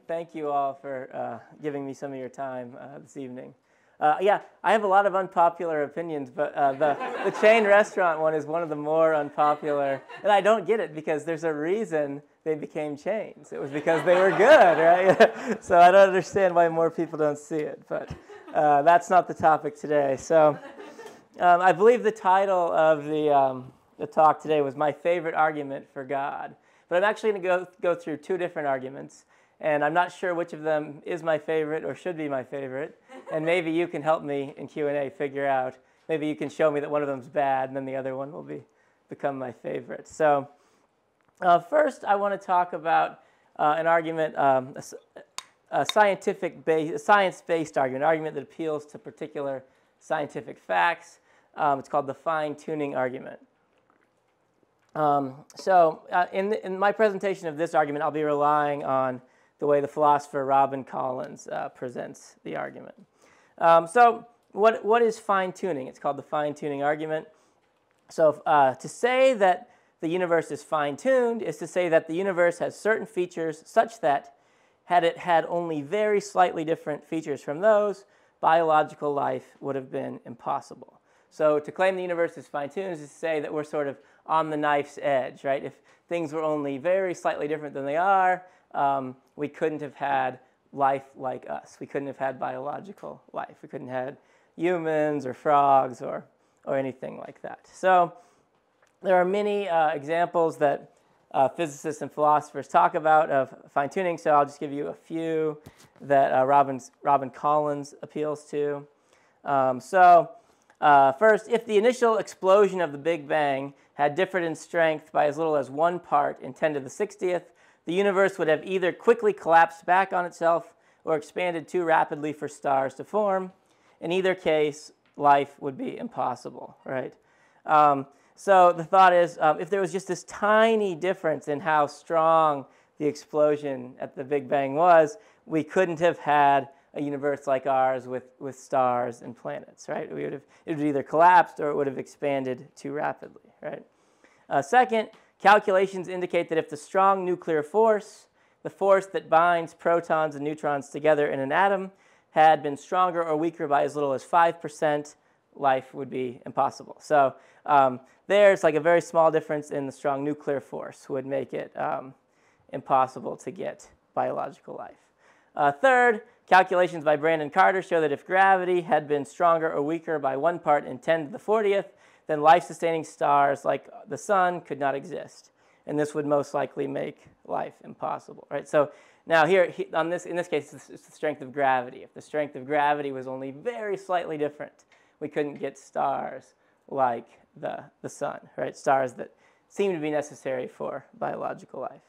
Thank you all for giving me some of your time this evening. Yeah, I have a lot of unpopular opinions, but the chain restaurant one is one of the more unpopular. And I don't get it because there's a reason they became chains. It was because they were good, right? So I don't understand why more people don't see it. But that's not the topic today. So I believe the title of the talk today was My Favorite Argument for God. But I'm actually going to go through two different arguments. And I'm not sure which of them is my favorite or should be my favorite. And maybe you can help me in Q&A figure out. Maybe you can show me that one of them's bad, and then the other one will become my favorite. So first, I want to talk about an argument, a science-based argument, an argument that appeals to particular scientific facts. It's called the fine-tuning argument. In my presentation of this argument, I'll be relying on the way the philosopher Robin Collins presents the argument. So what is fine-tuning? It's called the fine-tuning argument. So to say that the universe is fine-tuned is to say that the universe has certain features such that had it had only very slightly different features from those, biological life would have been impossible. So to claim the universe is fine-tuned is to say that we're sort of on the knife's edge, right? If things were only very slightly different than they are, we couldn't have had life like us. We couldn't have had biological life. We couldn't have had humans or frogs or anything like that. So there are many examples that physicists and philosophers talk about of fine-tuning, so I'll just give you a few that Robin Collins appeals to. First, if the initial explosion of the Big Bang had differed in strength by as little as 1 part in 10 to the 60th, the universe would have either quickly collapsed back on itself or expanded too rapidly for stars to form. In either case, life would be impossible, right? So the thought is, if there was just this tiny difference in how strong the explosion at the Big Bang was, we couldn't have had a universe like ours with stars and planets, right? It would have either collapsed or it would have expanded too rapidly, right? Second, calculations indicate that if the strong nuclear force, the force that binds protons and neutrons together in an atom, had been stronger or weaker by as little as 5%, life would be impossible. So there's like a very small difference in the strong nuclear force would make it impossible to get biological life. Third, calculations by Brandon Carter show that if gravity had been stronger or weaker by 1 part in 10 to the 40th, then life-sustaining stars like the sun could not exist. And this would most likely make life impossible, right? So now here, in this case, it's the strength of gravity. If the strength of gravity was only very slightly different, we couldn't get stars like the sun, right? Stars that seem to be necessary for biological life.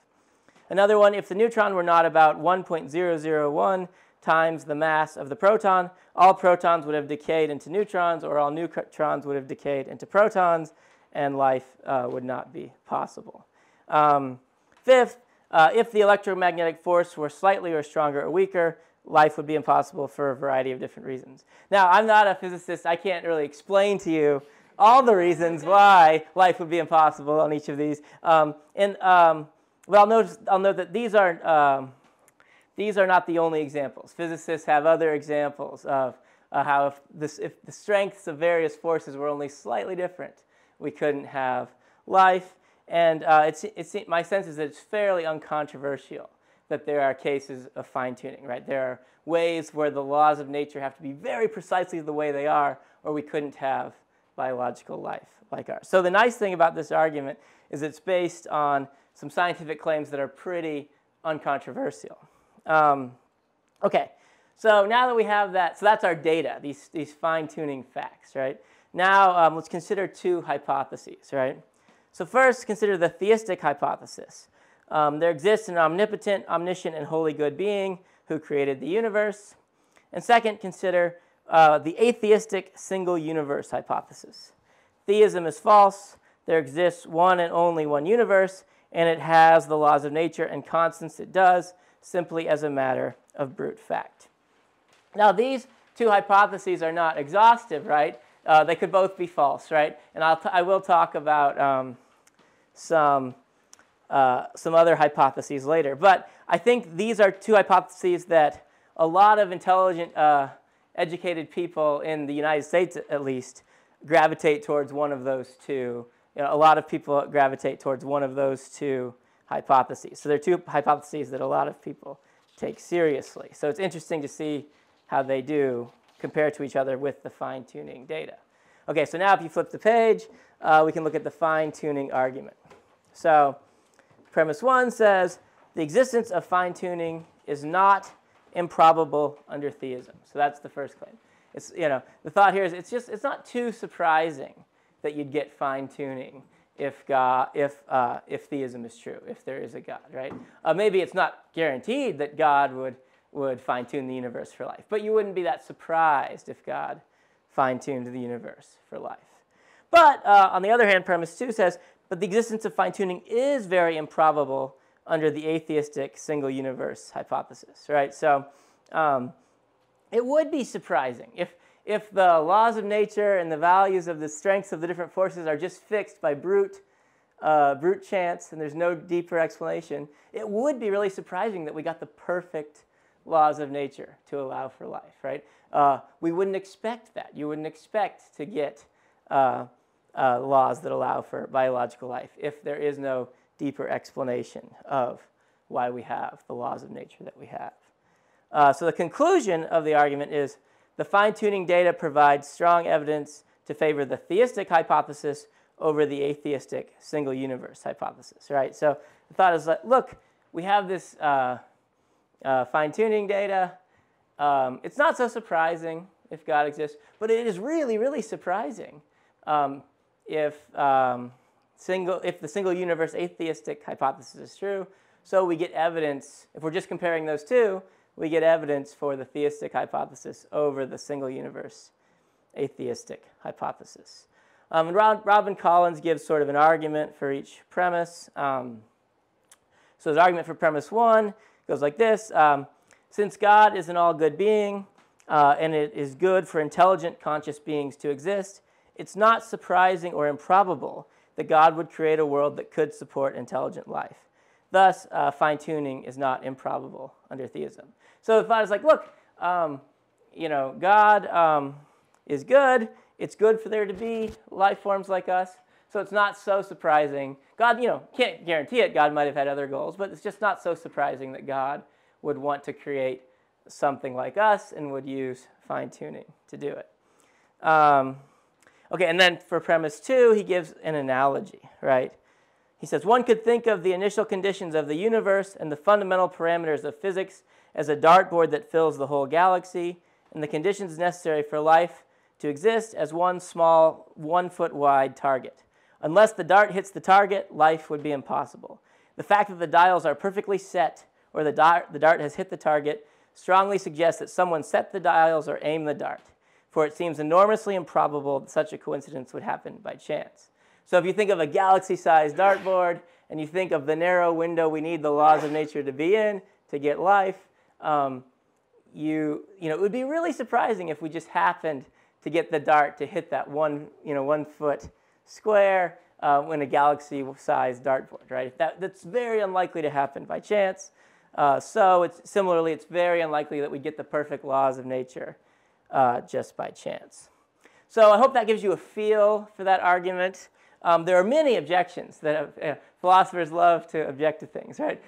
Another one, if the neutron were not about 1.001 times the mass of the proton, all protons would have decayed into neutrons, or all neutrons would have decayed into protons, and life would not be possible. Fifth, if the electromagnetic force were slightly or stronger or weaker, life would be impossible for a variety of different reasons. Now, I'm not a physicist. I can't really explain to you all the reasons why life would be impossible on each of these. Well, I'll note that these are not the only examples. Physicists have other examples of how if the strengths of various forces were only slightly different, we couldn't have life. And my sense is that it's fairly uncontroversial that there are cases of fine-tuning, right? There are ways where the laws of nature have to be very precisely the way they are, or we couldn't have biological life like ours. So the nice thing about this argument is it's based on some scientific claims that are pretty uncontroversial. Okay, so now that we have that, so that's our data, these fine-tuning facts, right? Now let's consider two hypotheses, right? So first, consider the theistic hypothesis. There exists an omnipotent, omniscient, and wholly good being who created the universe. And second, consider the atheistic single universe hypothesis. Theism is false. There exists one and only one universe, and it has the laws of nature and constants it does, simply as a matter of brute fact. Now, these two hypotheses are not exhaustive, right? They could both be false, right? And I will talk about some some other hypotheses later. But I think these are two hypotheses that a lot of intelligent, educated people in the United States, at least, gravitate towards one of those two. A lot of people gravitate towards one of those two hypotheses. So they're two hypotheses that a lot of people take seriously. So it's interesting to see how they do compare to each other with the fine-tuning data. Okay, so now if you flip the page, we can look at the fine-tuning argument. So premise 1 says, the existence of fine-tuning is not improbable under theism. So that's the first claim. It's, the thought here is it's not too surprising that you'd get fine-tuning if theism is true, if there is a God, right? Maybe it's not guaranteed that God would fine-tune the universe for life, but you wouldn't be that surprised if God fine-tuned the universe for life. But on the other hand, premise 2 says, but the existence of fine-tuning is very improbable under the atheistic single universe hypothesis, right? So it would be surprising if the laws of nature and the values of the strengths of the different forces are just fixed by brute chance and there's no deeper explanation. It would be really surprising that we got the perfect laws of nature to allow for life, right? We wouldn't expect that. You wouldn't expect to get laws that allow for biological life if there is no deeper explanation of why we have the laws of nature that we have. So the conclusion of the argument is the fine-tuning data provides strong evidence to favor the theistic hypothesis over the atheistic single universe hypothesis, right? So the thought is like, look, we have this fine-tuning data. It's not so surprising if God exists, but it is really, really surprising if the single universe atheistic hypothesis is true. So we get evidence, if we're just comparing those two, we get evidence for the theistic hypothesis over the single universe atheistic hypothesis. And Robin Collins gives sort of an argument for each premise. So his argument for premise 1 goes like this. Since God is an all-good being, and it is good for intelligent, conscious beings to exist, it's not surprising or improbable that God would create a world that could support intelligent life. Thus, fine-tuning is not improbable under theism. So the thought is like, look, God is good. It's good for there to be life forms like us. So it's not so surprising. God, can't guarantee it. God might have had other goals, but it's just not so surprising that God would want to create something like us and would use fine-tuning to do it. Okay, and then for premise 2, he gives an analogy, right? He says, one could think of the initial conditions of the universe and the fundamental parameters of physics as a dartboard that fills the whole galaxy, and the conditions necessary for life to exist as one small, 1-foot-wide target. Unless the dart hits the target, life would be impossible. The fact that the dials are perfectly set, or the dart has hit the target, strongly suggests that someone set the dials or aimed the dart, for it seems enormously improbable that such a coincidence would happen by chance. So if you think of a galaxy-sized dartboard, and you think of the narrow window we need the laws of nature to be in to get life, it would be really surprising if we just happened to get the dart to hit that 1 foot square in a galaxy-sized dartboard, right? That's very unlikely to happen by chance. So it's very unlikely that we get the perfect laws of nature just by chance. So I hope that gives you a feel for that argument. There are many objections that philosophers love to object to things, right?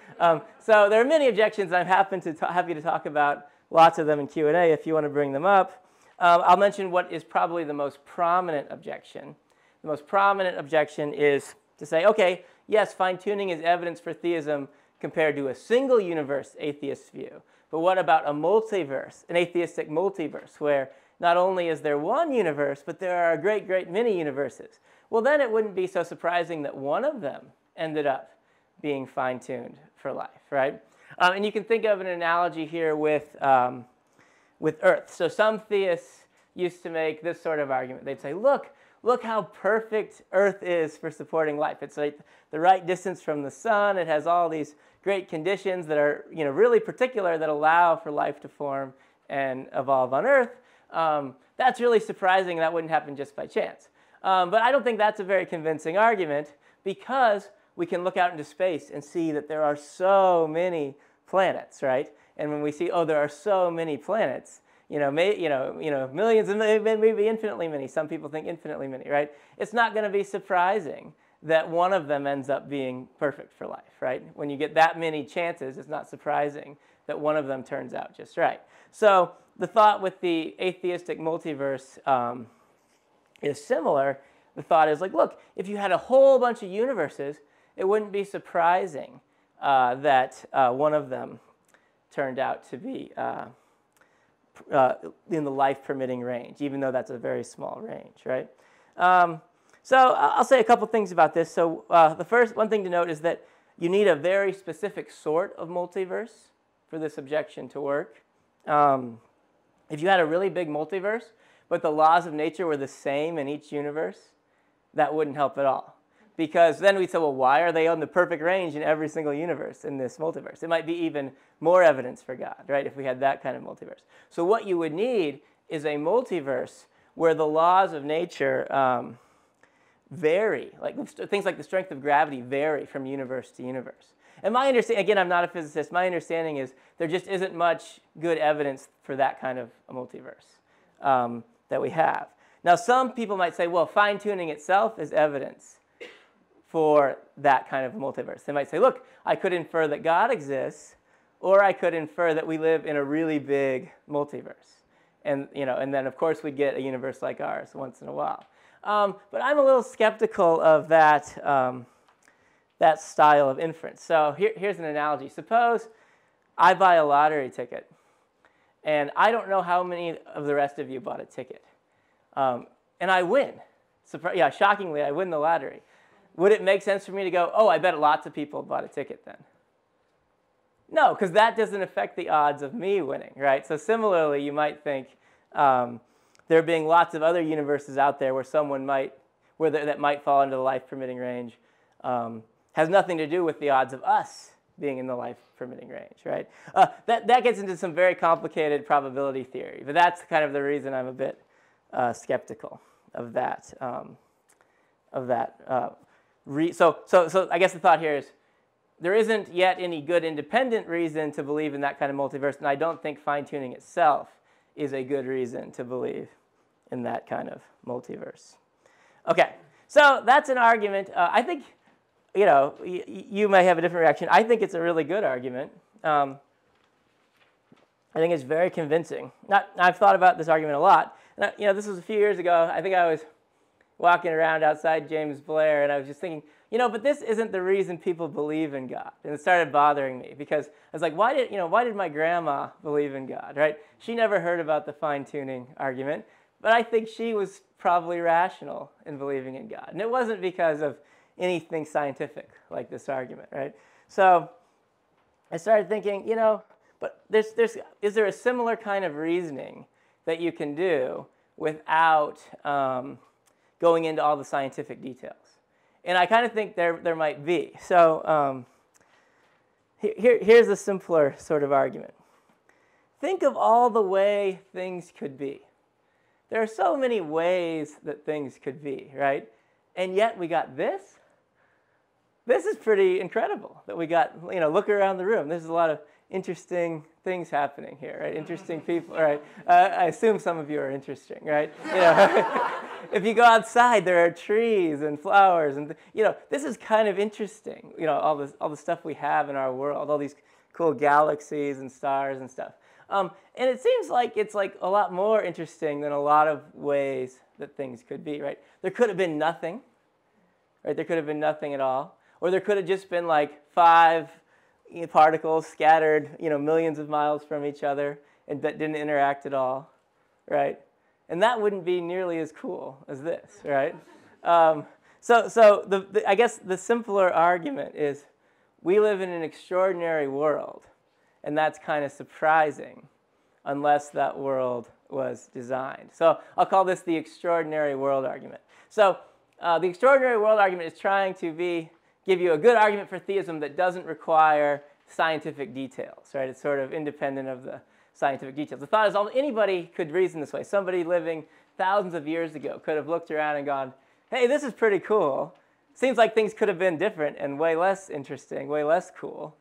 So there are many objections, and I'm happy to talk about lots of them in Q&A if you want to bring them up. I'll mention what is probably the most prominent objection. The most prominent objection is to say, okay, yes, fine-tuning is evidence for theism compared to a single universe atheist view. But what about a multiverse, an atheistic multiverse, where not only is there one universe, but there are a great, great many universes? Well, then it wouldn't be so surprising that one of them ended up being fine-tuned for life, right? And you can think of an analogy here with Earth. So some theists used to make this sort of argument. They'd say, look how perfect Earth is for supporting life. It's like the right distance from the sun. It has all these great conditions that are really particular that allow for life to form and evolve on Earth. That's really surprising. That wouldn't happen just by chance. But I don't think that's a very convincing argument, because we can look out into space and see that there are so many planets, right? And when we see, oh, there are so many planets, millions and maybe infinitely many. Some people think infinitely many, right? It's not going to be surprising that one of them ends up being perfect for life, right? When you get that many chances, it's not surprising that one of them turns out just right. So the thought with the atheistic multiverse is similar. The thought is like, look, if you had a whole bunch of universes, it wouldn't be surprising that one of them turned out to be in the life-permitting range, even though that's a very small range, right? So I'll say a couple things about this. So the first one thing to note is that you need a very specific sort of multiverse for this objection to work. If you had a really big multiverse, but the laws of nature were the same in each universe, that wouldn't help at all. Because then we'd say, well, why are they on the perfect range in every single universe in this multiverse? It might be even more evidence for God, right, if we had that kind of multiverse. So what you would need is a multiverse where the laws of nature vary. Like things like the strength of gravity vary from universe to universe. And my understanding, again, I'm not a physicist, my understanding is there just isn't much good evidence for that kind of a multiverse that we have. Now, some people might say, well, fine-tuning itself is evidence for that kind of multiverse. They might say, look, I could infer that God exists, or I could infer that we live in a really big multiverse. And then, of course, we'd get a universe like ours once in a while. But I'm a little skeptical of that, that style of inference. So here's an analogy. Suppose I buy a lottery ticket, and I don't know how many of the rest of you bought a ticket. And I win. Shockingly, I win the lottery. Would it make sense for me to go, oh, I bet lots of people bought a ticket then? No, because that doesn't affect the odds of me winning, right? So similarly, you might think there being lots of other universes out there where someone that might fall into the life-permitting range has nothing to do with the odds of us being in the life-permitting range, right? That gets into some very complicated probability theory, but that's kind of the reason I'm a bit skeptical of that. So I guess the thought here is there isn't yet any good independent reason to believe in that kind of multiverse, and I don't think fine-tuning itself is a good reason to believe in that kind of multiverse. Okay, so that's an argument. I think, you may have a different reaction. I think it's a really good argument. I think it's very convincing. I've thought about this argument a lot. And, this was a few years ago. I think I was walking around outside James Blair, and I was just thinking, but this isn't the reason people believe in God. And it started bothering me because I was like, why did my grandma believe in God, right? She never heard about the fine-tuning argument, but I think she was probably rational in believing in God. And it wasn't because of anything scientific like this argument, right? So I started thinking, but is there a similar kind of reasoning that you can do without going into all the scientific details? And I kind of think there might be. So here's a simpler sort of argument. Think of all the way things could be. There are so many ways that things could be, right? And yet we got this. This is pretty incredible that we got, look around the room. There's a lot of interesting things happening here, right? Interesting people, right? I assume some of you are interesting, right? If you go outside, there are trees and flowers, and this is kind of interesting. All the stuff we have in our world, all these cool galaxies and stars and stuff. And it seems like it's like a lot more interesting than a lot of ways that things could be, right? There could have been nothing, right? There could have been nothing at all, or there could have just been like 5 particles scattered, millions of miles from each other and that didn't interact at all, right? And that wouldn't be nearly as cool as this, right? So I guess the simpler argument is we live in an extraordinary world, and that's kind of surprising unless that world was designed. So I'll call this the extraordinary world argument. So the extraordinary world argument is trying to give you a good argument for theism that doesn't require scientific details, right? It's sort of independent of the scientific details. The thought is anybody could reason this way. Somebody living thousands of years ago could have looked around and gone, hey, this is pretty cool. seems like things could have been different and way less interesting, way less cool.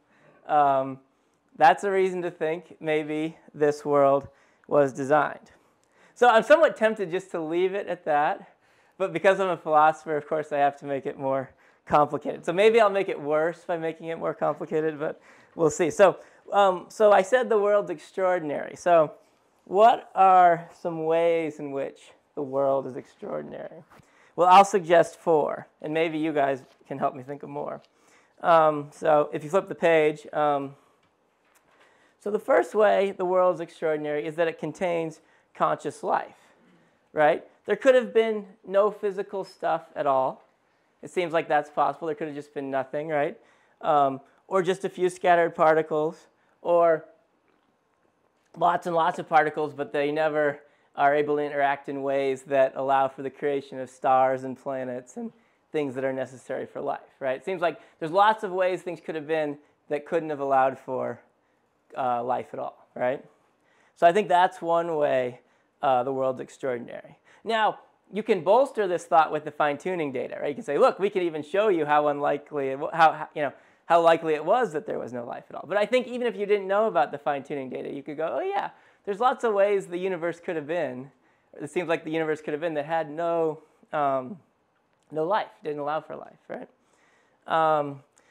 That's a reason to think maybe this world was designed. So I'm somewhat tempted just to leave it at that, but because I'm a philosopher, of course, I have to make it more complicated. So maybe I'll make it worse by making it more complicated, but we'll see. So I said the world's extraordinary. So what are some ways in which the world is extraordinary? Well, I'll suggest 4, and maybe you guys can help me think of more. So if you flip the page, so the first way the world is extraordinary is that it contains conscious life, right? There could have been no physical stuff at all. It seems like that's possible. There could have just been nothing, right? Or just a few scattered particles, or lots and lots of particles, but they never are able to interact in ways that allow for the creation of stars and planets and things that are necessary for life, right? It seems like there's lots of ways things could have been that couldn't have allowed for life at all, right? So I think that's one way the world's extraordinary. Now, you can bolster this thought with the fine-tuning data, right? You can say, look, we can even show you how unlikely, how likely it was that there was no life at all. But I think even if you didn't know about the fine-tuning data, you could go, oh yeah, there's lots of ways the universe could have been. It seems like the universe could have been that had no life, didn't allow for life, right?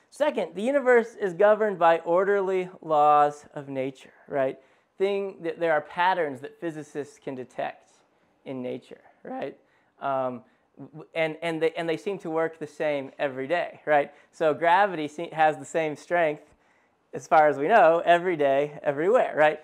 Second, the universe is governed by orderly laws of nature, right? There are patterns that physicists can detect in nature, right? And they seem to work the same every day, right? So gravity has the same strength, as far as we know, every day, everywhere, right?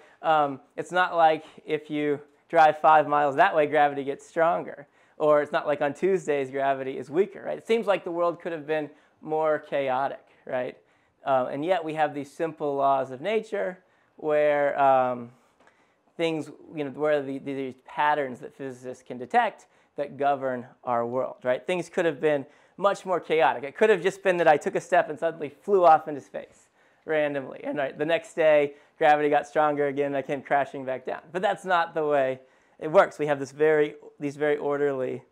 It's not like if you drive 5 miles that way, gravity gets stronger. Or it's not like on Tuesdays, gravity is weaker, right? It seems like the world could have been more chaotic, right? And yet we have these simple laws of nature where things, where these patterns that physicists can detect that govern our world, right? Things could have been much more chaotic. It could have just been that I took a step and suddenly flew off into space randomly. And the next day, gravity got stronger again, and I came crashing back down. But that's not the way it works. We have these very orderly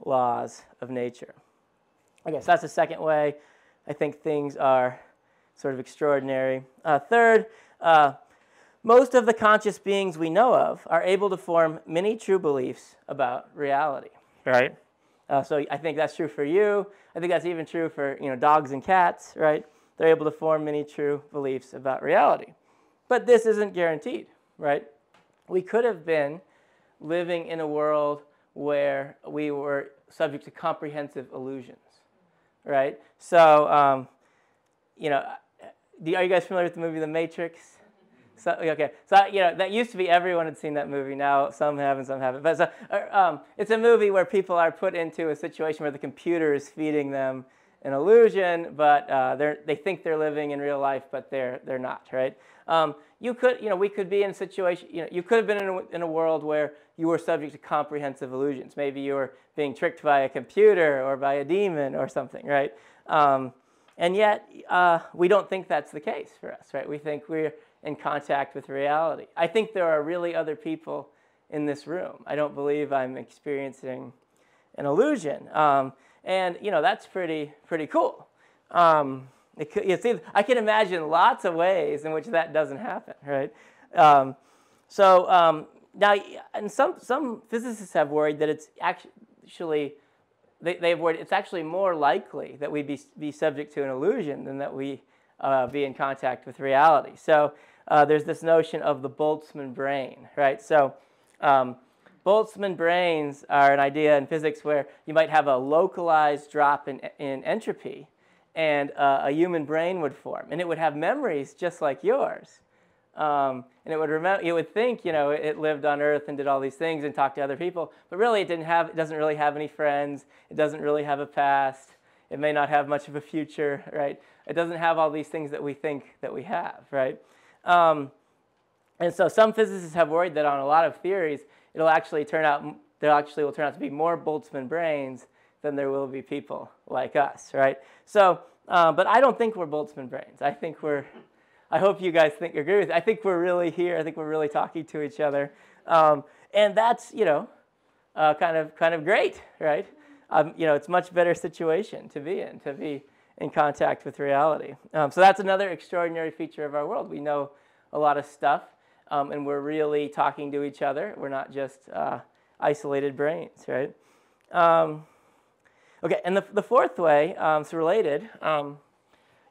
laws of nature. Okay, so that's the second way I think things are sort of extraordinary. Third, most of the conscious beings we know of are able to form many true beliefs about reality, right? So I think that's true for you. I think that's even true for dogs and cats, right? They're able to form many true beliefs about reality. But this isn't guaranteed, right? We could have been living in a world where we were subject to comprehensive illusions, right? So, are you guys familiar with the movie The Matrix? So, okay, so that used to be everyone had seen that movie. Now some haven't, some haven't. But it's a movie where people are put into a situation where the computer is feeding them an illusion, but they think they're living in real life, but they're not, right? We could be in a situation. You could have been in a world where you were subject to comprehensive illusions. Maybe you were being tricked by a computer or by a demon or something, right? And yet we don't think that's the case for us, right? We think we're in contact with reality. I think there are really other people in this room. I don't believe I'm experiencing an illusion. And that's pretty cool. I can imagine lots of ways in which that doesn't happen, right? Now, and some physicists have worried that it's actually they've worried it's actually more likely that we be subject to an illusion than that we be in contact with reality. So there's this notion of the Boltzmann brain, right? So Boltzmann brains are an idea in physics where you might have a localized drop in entropy, and a human brain would form, and it would have memories just like yours. And it would remember. You would think, it lived on Earth and did all these things and talked to other people, but really it doesn't really have any friends. It doesn't really have a past. It may not have much of a future, right? It doesn't have all these things that we think that we have, right? And so some physicists have worried that on a lot of theories, there will actually turn out to be more Boltzmann brains than there will be people like us, right? So, but I don't think we're Boltzmann brains. I hope you guys agree with me. I think we're really here. I think we're really talking to each other, and that's kind of great, right? it's a much better situation to be in contact with reality. So that's another extraordinary feature of our world. We know a lot of stuff, and we're really talking to each other. We're not just isolated brains, right? Okay, and the fourth way, it's related.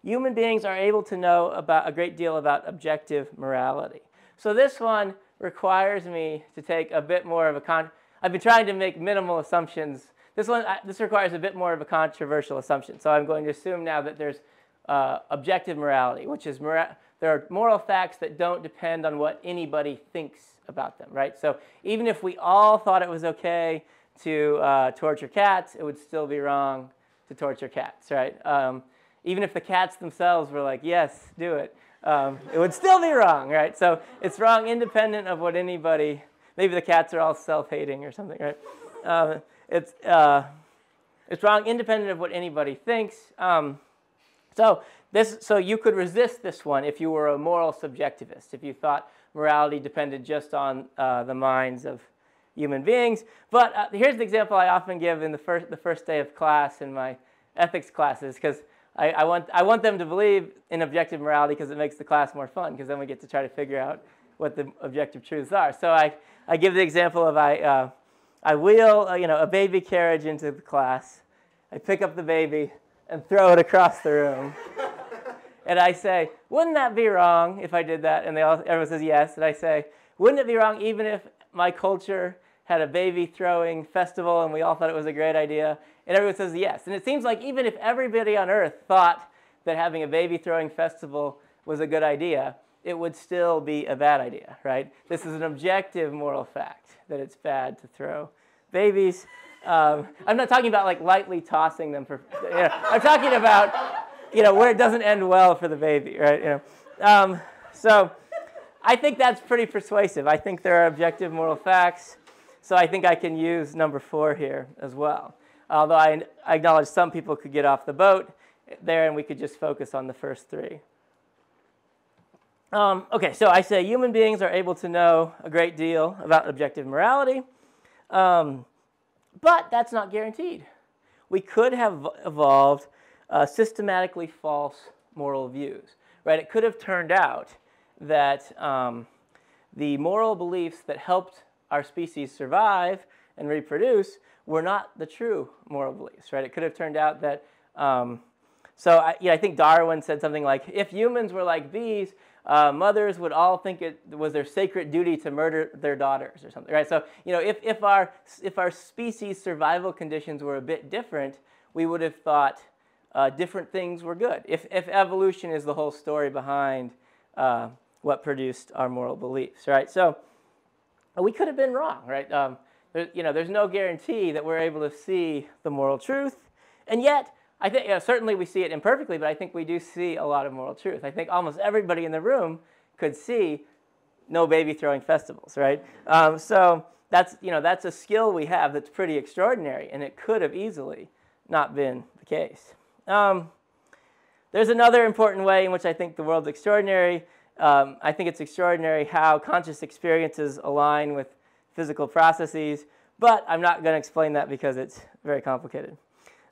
Human beings are able to know about a great deal about objective morality. So this one requires me to take a bit more of a I've been trying to make minimal assumptions. This requires a bit more of a controversial assumption. So I'm going to assume now that there's objective morality, which is there are moral facts that don't depend on what anybody thinks about them, right? So even if we all thought it was okay to torture cats, it would still be wrong to torture cats, right? Even if the cats themselves were like, yes, do it, it would still be wrong, right? So it's wrong independent of what anybody, maybe the cats are all self-hating or something, right? It's wrong independent of what anybody thinks. So you could resist this one if you were a moral subjectivist, if you thought morality depended just on the minds of human beings. But here's the example I often give in the first day of class in my ethics classes, because I want them to believe in objective morality because it makes the class more fun, because then we get to try to figure out what the objective truths are. So I give the example of I wheel a baby carriage into the class. I pick up the baby and throw it across the room. And I say, wouldn't that be wrong if I did that? And everyone says yes. And I say, wouldn't it be wrong even if my culture had a baby throwing festival and we all thought it was a great idea? And everyone says yes. And it seems like even if everybody on earth thought that having a baby throwing festival was a good idea, it would still be a bad idea, right? This is an objective moral fact that it's bad to throw babies. I'm not talking about like lightly tossing them for. I'm talking about where it doesn't end well for the baby, right? So I think that's pretty persuasive. I think there are objective moral facts. So I think I can use number 4 here as well. Although I acknowledge some people could get off the boat there, and we could just focus on the first 3. Okay, so I say human beings are able to know a great deal about objective morality, but that's not guaranteed. We could have evolved systematically false moral views, right? It could have turned out that the moral beliefs that helped our species survive and reproduce were not the true moral beliefs, right? It could have turned out that, I think Darwin said something like, if humans were like bees, mothers would all think it was their sacred duty to murder their daughters or something, right? So, if our species survival conditions were a bit different, we would have thought different things were good. If evolution is the whole story behind what produced our moral beliefs, right? So we could have been wrong, right? There's no guarantee that we're able to see the moral truth, and yet I think certainly we see it imperfectly, but I think we do see a lot of moral truth. I think almost everybody in the room could see no baby throwing festivals, right? So that's a skill we have that's pretty extraordinary, and it could have easily not been the case. There's another important way in which I think the world's extraordinary. I think it's extraordinary how conscious experiences align with physical processes, but I'm not going to explain that because it's very complicated.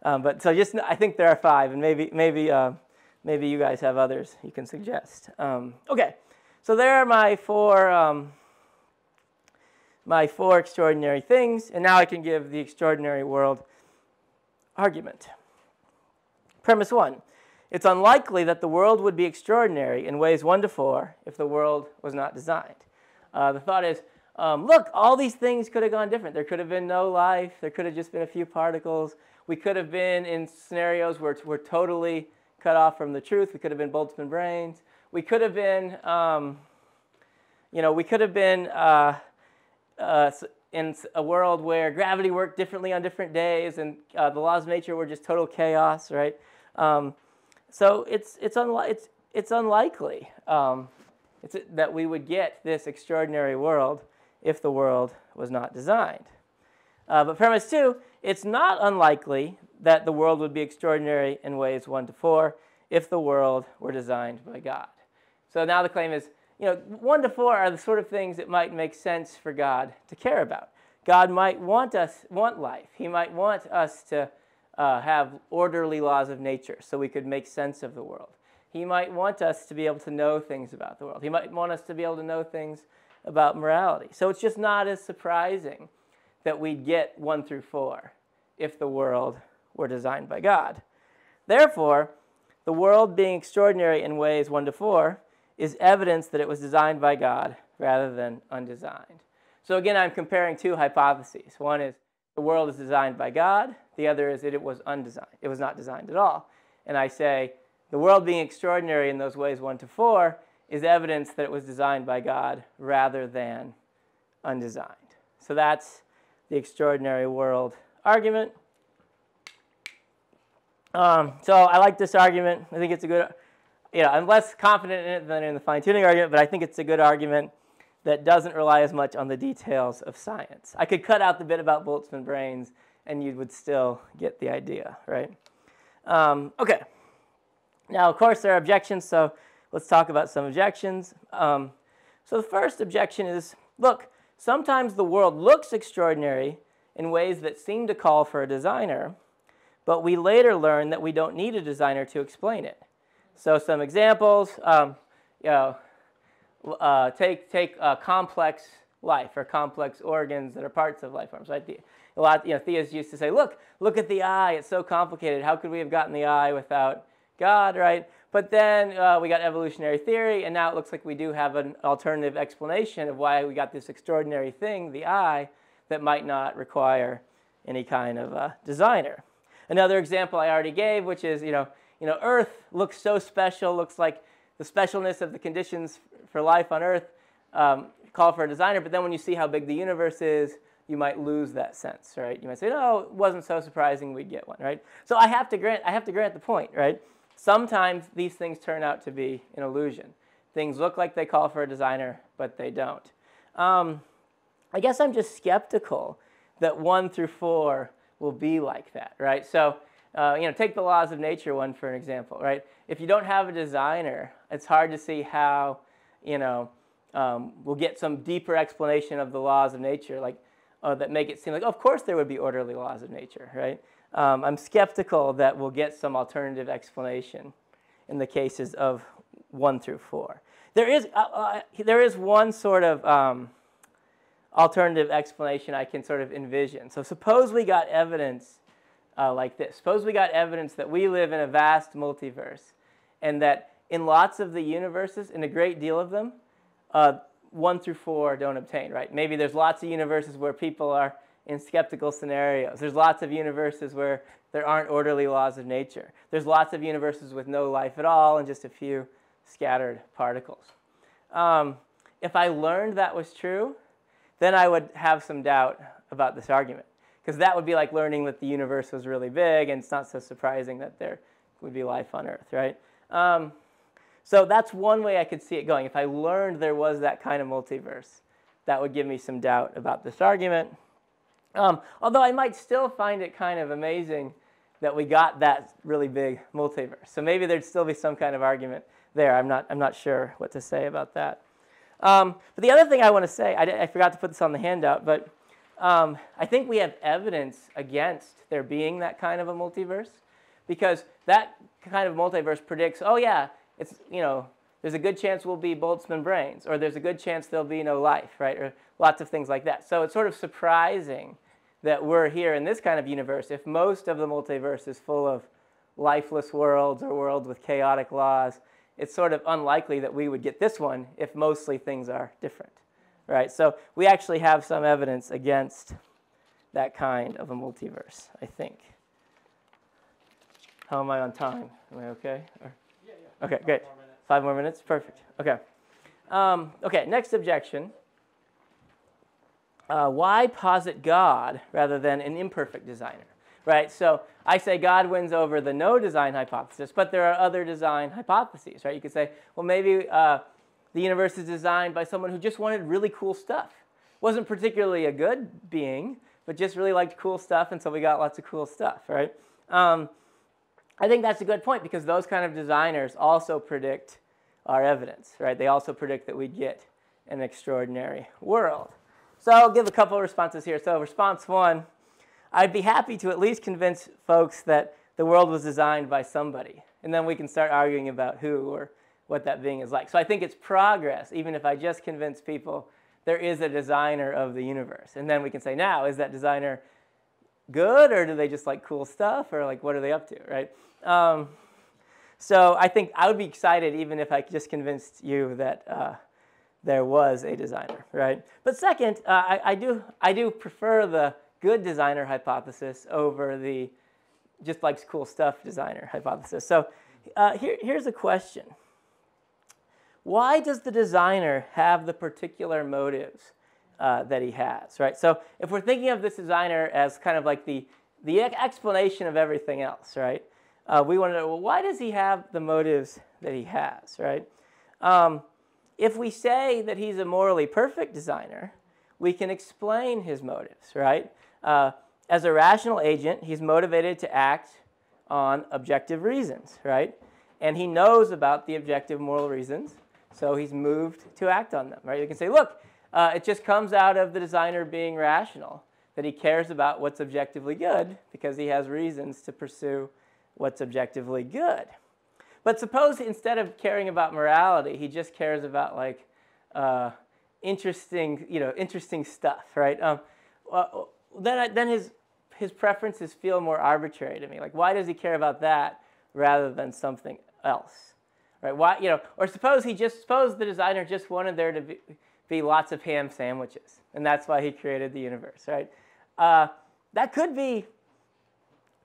I think there are 5, and maybe you guys have others you can suggest. Okay, so there are my 4 extraordinary things, and now I can give the extraordinary world argument. Premise 1. It's unlikely that the world would be extraordinary in ways 1 to 4 if the world was not designed. The thought is, look, all these things could have gone different. There could have been no life. There could have just been a few particles. We could have been in scenarios where we're totally cut off from the truth. We could have been Boltzmann brains. We could have been, in a world where gravity worked differently on different days, and the laws of nature were just total chaos, right? So it's unlikely that we would get this extraordinary world if the world was not designed. But premise 2, it's not unlikely that the world would be extraordinary in ways 1 to 4 if the world were designed by God. So now the claim is, 1 to 4 are the sort of things that might make sense for God to care about. God might want life. He might want us to have orderly laws of nature so we could make sense of the world. He might want us to be able to know things about the world. He might want us to be able to know things about morality. So it's just not as surprising that we'd get 1 through 4 if the world were designed by God. Therefore, the world being extraordinary in ways 1 to 4 is evidence that it was designed by God rather than undesigned. So again, I'm comparing two hypotheses. One is the world is designed by God. The other is that it was undesigned. It was not designed at all. And I say the world being extraordinary in those ways 1 to 4 is evidence that it was designed by God rather than undesigned. So that's the extraordinary world argument. So I like this argument. I think it's a good, I'm less confident in it than in the fine-tuning argument, but I think it's a good argument that doesn't rely as much on the details of science. I could cut out the bit about Boltzmann brains, and you would still get the idea, right? Okay. Now, of course, there are objections, so let's talk about some objections. So the first objection is, look, sometimes the world looks extraordinary in ways that seem to call for a designer, but we later learn that we don't need a designer to explain it. So some examples, take complex life or complex organs that are parts of life forms. Right? Theists used to say, look at the eye. It's so complicated. How could we have gotten the eye without God, right? But then we got evolutionary theory, and now it looks like we do have an alternative explanation of why we got this extraordinary thing, the eye, that might not require any kind of designer. Another example I already gave, which is, Earth looks so special, looks like the specialness of the conditions for life on Earth call for a designer, but then when you see how big the universe is, you might lose that sense, right? You might say, no, it wasn't so surprising we'd get one, right? So I have to grant the point, right? Sometimes these things turn out to be an illusion. Things look like they call for a designer, but they don't. I guess I'm just skeptical that 1 through 4 will be like that, right? So, take the laws of nature one for an example, right? If you don't have a designer, it's hard to see how, we'll get some deeper explanation of the laws of nature, like that make it seem like, of course there would be orderly laws of nature, right? I'm skeptical that we'll get some alternative explanation in the cases of 1 through 4. There is one sort of alternative explanation I can sort of envision. So suppose we got evidence like this. Suppose we got evidence that we live in a vast multiverse and that in lots of the universes, in a great deal of them, 1 through 4 don't obtain, right? Maybe there's lots of universes where people are in skeptical scenarios. There's lots of universes where there aren't orderly laws of nature. There's lots of universes with no life at all and just a few scattered particles. If I learned that was true, then I would have some doubt about this argument. Because that would be like learning that the universe was really big, and it's not so surprising that there would be life on Earth, right? So that's one way I could see it going. If I learned there was that kind of multiverse, that would give me some doubt about this argument. Although I might still find it kind of amazing that we got that really big multiverse. So maybe there'd still be some kind of argument there. I'm not sure what to say about that. But the other thing I want to say, I forgot to put this on the handout, but I think we have evidence against there being that kind of a multiverse, because that kind of multiverse predicts, oh yeah, it's, there's a good chance we'll be Boltzmann brains, or there's a good chance there'll be no life, right? Or lots of things like that. So it's sort of surprising that we're here in this kind of universe if most of the multiverse is full of lifeless worlds or worlds with chaotic laws. It's sort of unlikely that we would get this one if mostly things are different, right? So we actually have some evidence against that kind of a multiverse, I think. How am I on time? Am I okay? Yeah. Okay, great. 5 more minutes? Perfect. Okay. Okay, next objection. Why posit God rather than an imperfect designer? Right, so I say God wins over the no design hypothesis, but there are other design hypotheses, right? You could say, well, maybe the universe is designed by someone who just wanted really cool stuff. Wasn't particularly a good being, but just really liked cool stuff, and so we got lots of cool stuff, right? I think that's a good point, because those kind of designers also predict our evidence, right? They also predict that we'd get an extraordinary world. So I'll give a couple of responses here. So response one, I'd be happy to at least convince folks that the world was designed by somebody. And then we can start arguing about who or what that being is like. So I think it's progress, even if I just convince people there is a designer of the universe. And then we can say, now, is that designer good, or do they just like cool stuff, or like what are they up to, right? So I think I would be excited even if I just convinced you that there was a designer, right? But second, I do prefer the good designer hypothesis over the just likes cool stuff designer hypothesis. So here's a question. Why does the designer have the particular motives that he has, right? So if we're thinking of this designer as kind of like the explanation of everything else, right? We want to know, well, why does he have the motives that he has, right? If we say that he's a morally perfect designer, we can explain his motives, right? As a rational agent, he's motivated to act on objective reasons, right? And he knows about the objective moral reasons, so he's moved to act on them, right? You can say, look, it just comes out of the designer being rational, that he cares about what's objectively good because he has reasons to pursue what's objectively good. But suppose instead of caring about morality, he just cares about like interesting stuff, right? Then his preferences feel more arbitrary to me. Like, why does he care about that rather than something else, right? Why, or suppose the designer just wanted there to be lots of ham sandwiches, and that's why he created the universe, right? That could be,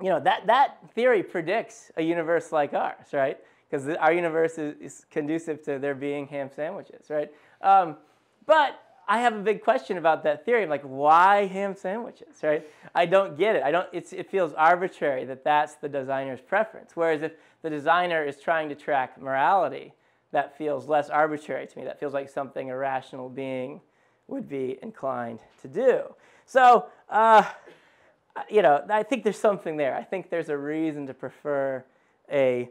that theory predicts a universe like ours, right? Because our universe is conducive to there being ham sandwiches, right? But I have a big question about that theory. I'm like, why ham sandwiches, right? I don't get it. It feels arbitrary that that's the designer's preference. Whereas if the designer is trying to track morality, that feels less arbitrary to me. That feels like something a rational being would be inclined to do. So, I think there's something there. I think there's a reason to prefer a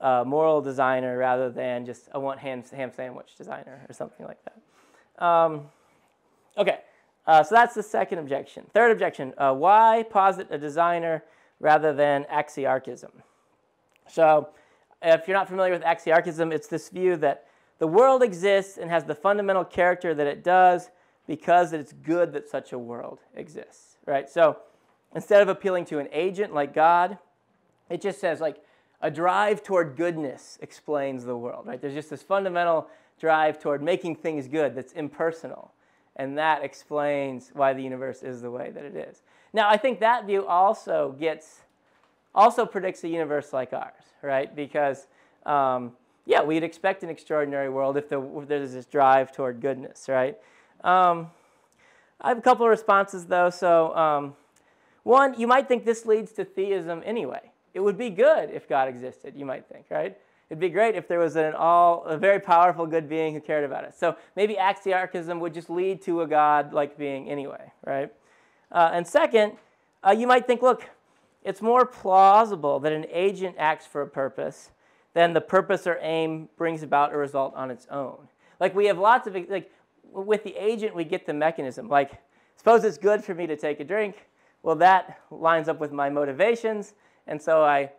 moral designer rather than just I want ham sandwich designer or something like that. Okay, so that's the second objection. Third objection, why posit a designer rather than axiarchism? So if you're not familiar with axiarchism, it's this view that the world exists and has the fundamental character that it does because it's good that such a world exists, right? So instead of appealing to an agent like God, it just says like a drive toward goodness explains the world, right? There's just this fundamental drive toward making things good that's impersonal, and that explains why the universe is the way that it is. Now, I think that view also predicts a universe like ours, right? Because, we'd expect an extraordinary world if there's this drive toward goodness, right? I have a couple of responses, though. So, one, you might think this leads to theism anyway. It would be good if God existed, you might think, right? It'd be great if there was a very powerful good being who cared about us. So maybe axiarchism would just lead to a God-like being anyway, right? And second, you might think, look, it's more plausible that an agent acts for a purpose than the purpose or aim brings about a result on its own. Like we have lots of, like with the agent we get the mechanism. Like suppose it's good for me to take a drink. Well, that lines up with my motivations, and so I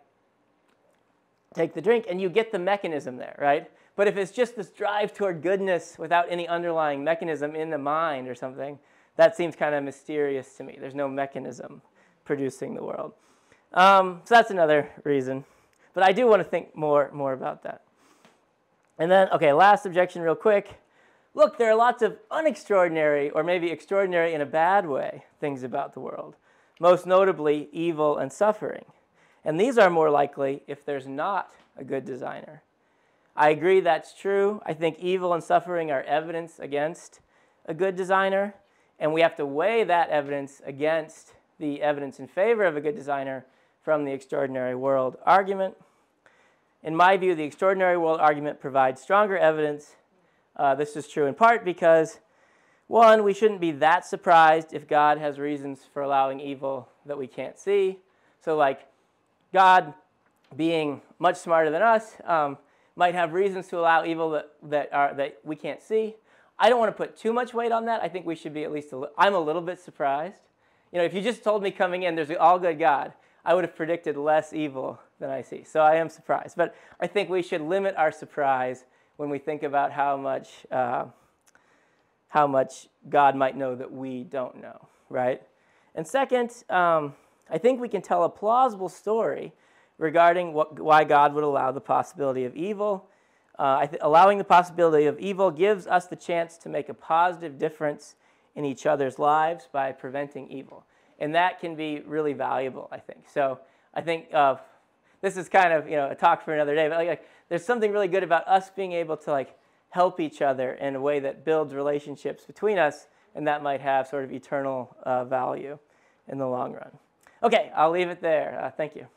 take the drink, and you get the mechanism there, right? But if it's just this drive toward goodness without any underlying mechanism in the mind or something, that seems kind of mysterious to me. There's no mechanism producing the world. So that's another reason. But I do want to think more about that. And then, okay, last objection real quick. Look, there are lots of unextraordinary, or maybe extraordinary in a bad way, things about the world. Most notably, evil and suffering. And these are more likely if there's not a good designer. I agree that's true. I think evil and suffering are evidence against a good designer, and we have to weigh that evidence against the evidence in favor of a good designer from the extraordinary world argument. In my view, the extraordinary world argument provides stronger evidence. This is true in part because, one, we shouldn't be that surprised if God has reasons for allowing evil that we can't see. So like God, being much smarter than us, might have reasons to allow evil that we can't see. I don't want to put too much weight on that. I think we should be at least I'm a little bit surprised. If you just told me coming in, there's an all-good God, I would have predicted less evil than I see. So I am surprised. But I think we should limit our surprise when we think about how much God might know that we don't know, right? And second, I think we can tell a plausible story regarding why God would allow the possibility of evil. Allowing the possibility of evil gives us the chance to make a positive difference in each other's lives by preventing evil. And that can be really valuable, I think. So I think this is kind of a talk for another day, but there's something really good about us being able to help each other in a way that builds relationships between us, and that might have sort of eternal value in the long run. Okay, I'll leave it there. Thank you.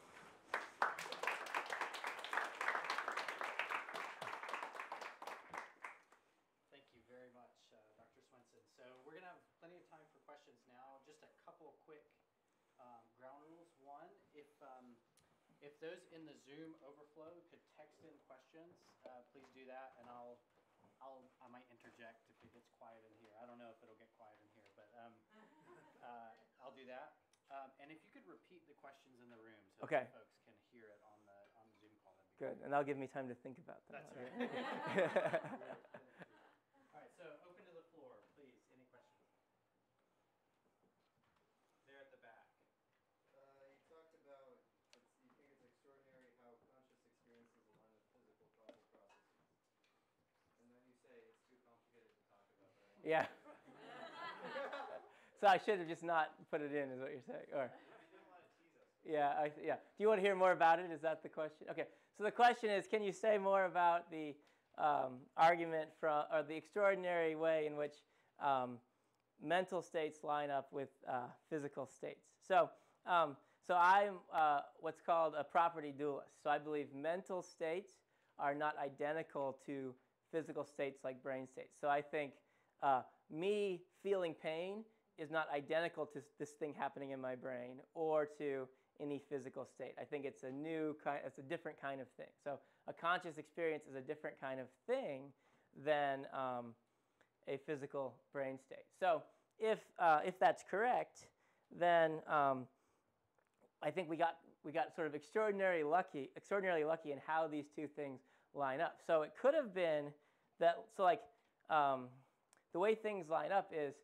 Thank you very much, Dr. Swenson. So we're going to have plenty of time for questions now. Just a couple quick ground rules. One, if those in the Zoom overflow could text in questions, please do that, and I might interject if it gets quiet in here. I don't know if it'll get quiet in here, but I'll do that. And if you could repeat the questions in the room so Okay. that folks can hear it on the Zoom call, that'd be Good, and that'll give me time to think about that. That's right. All right, so open to the floor, please. Any questions? There at the back. You talked about you think it's extraordinary how conscious experiences align with physical causal processes. And then you say it's too complicated to talk about, but I want Yeah. So I should have just not put it in, is what you're saying. Or, you don't want to tease us. yeah. Do you want to hear more about it? Is that the question? Okay. So the question is, can you say more about the argument or the extraordinary way in which mental states line up with physical states? So I'm what's called a property dualist. So I believe mental states are not identical to physical states like brain states. So I think me feeling pain is not identical to this thing happening in my brain or to any physical state. I think it's it's a different kind of thing. So a conscious experience is a different kind of thing than a physical brain state. So if that's correct, then I think we got sort of extraordinarily lucky in how these two things line up. So it could have been that the way things line up is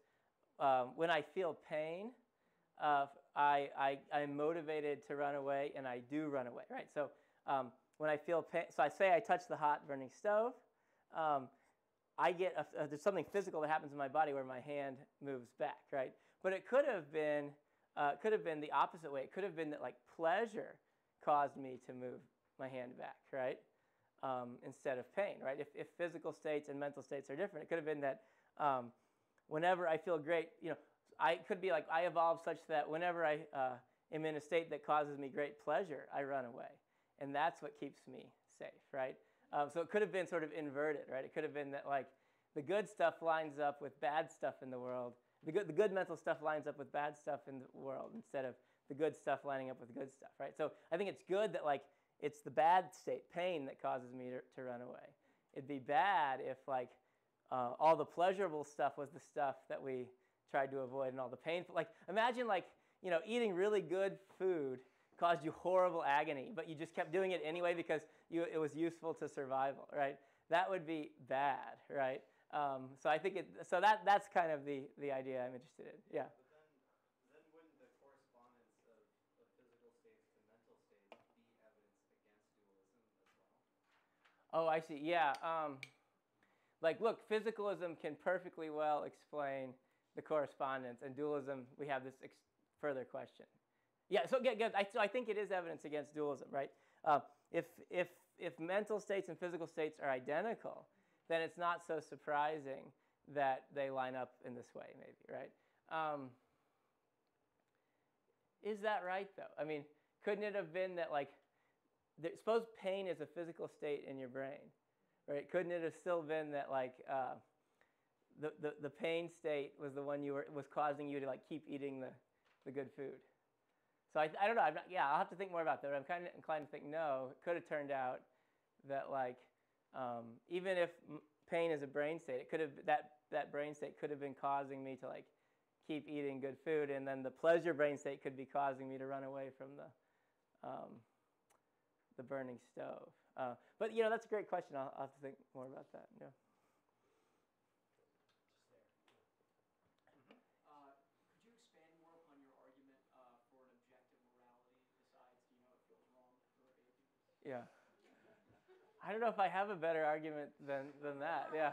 when I feel pain, I'm motivated to run away, and I do run away, right? So when I feel pain, so I say I touch the hot burning stove, I get there's something physical that happens in my body where my hand moves back, right? But it could have been the opposite way. It could have been that pleasure caused me to move my hand back, right? Instead of pain, right? If physical states and mental states are different, it could have been that whenever I feel great, I could be I evolved such that whenever I am in a state that causes me great pleasure, I run away. And that's what keeps me safe, right? So it could have been sort of inverted, right? It could have been that the good stuff lines up with bad stuff in the world. The good mental stuff lines up with bad stuff in the world instead of the good stuff lining up with good stuff, right? So I think it's good that it's the bad state, pain, that causes me to run away. It'd be bad if all the pleasurable stuff was the stuff that we tried to avoid, and all the painful. Imagine eating really good food caused you horrible agony, but you just kept doing it anyway because it was useful to survival, right? That would be bad, right? So I think that's kind of the idea I'm interested in. Yeah. But then wouldn't the correspondence of physical states to mental states be evidence against dualism as well? Oh, I see. Yeah. Look, physicalism can perfectly well explain the correspondence, and dualism, we have this further question. Yeah, so good. So I think it is evidence against dualism, right? If mental states and physical states are identical, then it's not so surprising that they line up in this way, maybe, right? Is that right, though? I mean, couldn't it have been that, suppose pain is a physical state in your brain, right? Couldn't it have still been that, the pain state was the one was causing you to keep eating the good food? So I don't know. I'll have to think more about that. But I'm kind of inclined to think no. It could have turned out that even if pain is a brain state. It could have that brain state could have been causing me to like keep eating good food, and then the pleasure brain state could be causing me to run away from the burning stove. But that's a great question. I'll have to think more about that. Yeah. Could you expand more upon your argument for an objective morality besides, it feels wrong for atheists? Yeah. I don't know if I have a better argument than that. Yeah.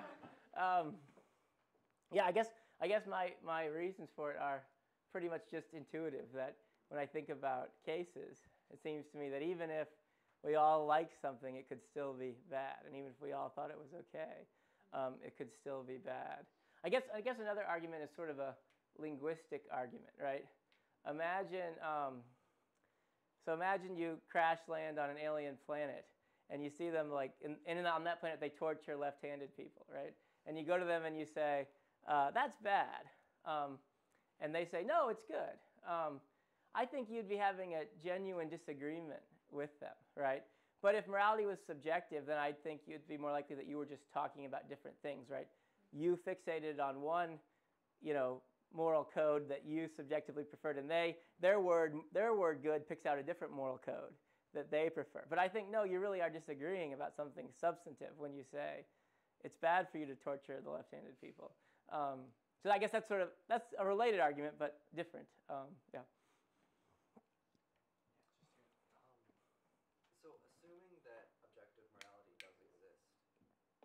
Yeah. I guess my reasons for it are pretty much just intuitive. That when I think about cases, it seems to me that even if we all liked something, it could still be bad, and even if we all thought it was okay, it could still be bad. I guess another argument is sort of a linguistic argument, right? Imagine you crash land on an alien planet, and you see them like, and on that planet they torture left-handed people, right? And you go to them and you say, that's bad. And they say, no, it's good. I think you'd be having a genuine disagreement with them, right? But if morality was subjective, then I'd think you'd be more likely that you were just talking about different things, right? You fixated on one, moral code that you subjectively preferred, and their word good picks out a different moral code that they prefer. But I think, no, you really are disagreeing about something substantive when you say it's bad for you to torture the left-handed people. So I guess that's a related argument, but different. Yeah. So assuming that objective morality does exist,